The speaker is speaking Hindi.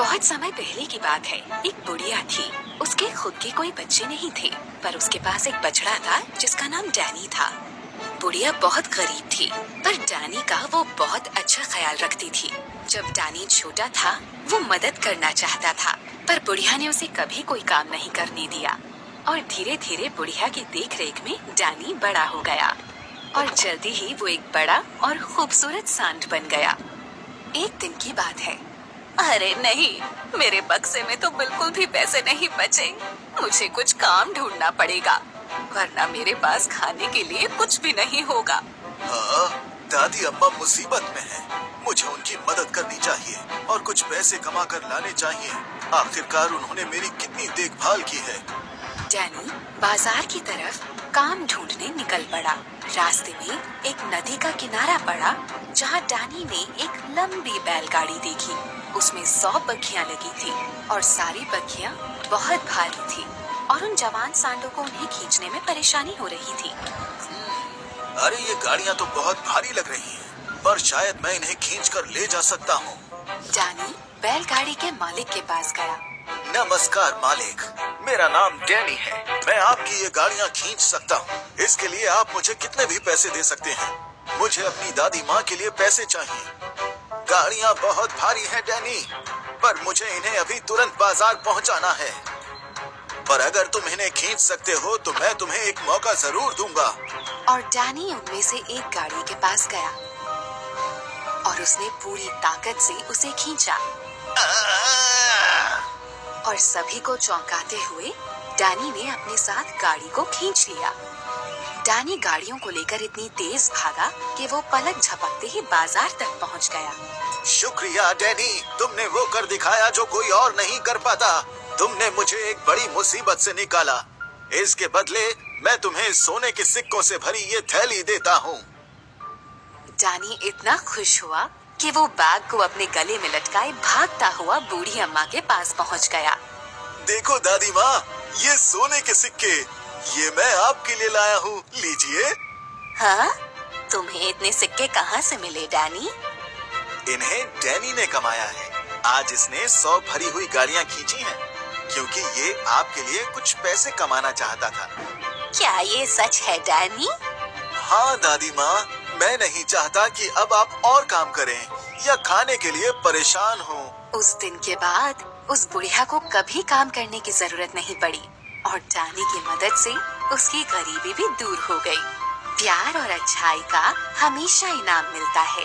बहुत समय पहले की बात है। एक बुढ़िया थी। उसके खुद के कोई बच्चे नहीं थे, पर उसके पास एक बछड़ा था जिसका नाम डैनी था। बुढ़िया बहुत गरीब थी, पर डैनी का वो बहुत अच्छा ख्याल रखती थी। जब डैनी छोटा था, वो मदद करना चाहता था, पर बुढ़िया ने उसे कभी कोई काम नहीं करने दिया। और धीरे धीरे बुढ़िया की देखरेख में डैनी बड़ा हो गया और जल्दी ही वो एक बड़ा और खूबसूरत सांड बन गया। एक दिन की बात है। अरे नहीं, मेरे बक्से में तो बिल्कुल भी पैसे नहीं बचे। मुझे कुछ काम ढूंढना पड़ेगा, वरना मेरे पास खाने के लिए कुछ भी नहीं होगा। हाँ, दादी अम्मा मुसीबत में हैं। मुझे उनकी मदद करनी चाहिए और कुछ पैसे कमा कर लाने चाहिए। आखिरकार उन्होंने मेरी कितनी देखभाल की है। डैनी बाजार की तरफ काम ढूंढने निकल पड़ा। रास्ते में एक नदी का किनारा पड़ा, जहाँ डैनी ने एक लंबी बैलगाड़ी देखी। उसमें 100 बग्घियां लगी थी और सारी बग्घियां बहुत भारी थी और उन जवान सांडों को उन्हें खींचने में परेशानी हो रही थी। अरे ये गाड़ियाँ तो बहुत भारी लग रही हैं, पर शायद मैं इन्हें खींचकर ले जा सकता हूँ। डैनी बैलगाड़ी के मालिक के पास गया। नमस्कार मालिक, मेरा नाम डैनी है। मैं आपकी ये गाड़ियाँ खींच सकता हूँ। इसके लिए आप मुझे कितने भी पैसे दे सकते हैं। मुझे अपनी दादी माँ के लिए पैसे चाहिए। गाड़ियाँ बहुत भारी हैं डैनी, पर मुझे इन्हें अभी तुरंत बाजार पहुँचाना है। पर अगर तुम इन्हें खींच सकते हो तो मैं तुम्हें एक मौका जरूर दूंगा। और डैनी उनमें से एक गाड़ी के पास गया और उसने पूरी ताकत से उसे खींचा और सभी को चौंकाते हुए डैनी ने अपने साथ गाड़ी को खींच लिया। डैनी गाड़ियों को लेकर इतनी तेज भागा कि वो पलक झपकते ही बाजार तक पहुंच गया। शुक्रिया डैनी, तुमने वो कर दिखाया जो कोई और नहीं कर पाता। तुमने मुझे एक बड़ी मुसीबत से निकाला। इसके बदले मैं तुम्हें सोने के सिक्कों से भरी ये थैली देता हूँ। डैनी इतना खुश हुआ कि वो बैग को अपने गले में लटकाए भागता हुआ बूढ़ी अम्मा के पास पहुंच गया। देखो दादी माँ, ये सोने के सिक्के, ये मैं आपके लिए लाया हूँ, लीजिए। हाँ? तुम्हें इतने सिक्के कहाँ से मिले डैनी? इन्हें डैनी ने कमाया है। आज इसने 100 भरी हुई गाड़ियाँ खींची हैं, क्योंकि ये आपके लिए कुछ पैसे कमाना चाहता था। क्या ये सच है डैनी? हाँ दादी माँ, मैं नहीं चाहता कि अब आप और काम करें या खाने के लिए परेशान हो। उस दिन के बाद उस बुढ़िया को कभी काम करने की जरूरत नहीं पड़ी और डैनी की मदद से उसकी गरीबी भी दूर हो गई। प्यार और अच्छाई का हमेशा इनाम मिलता है।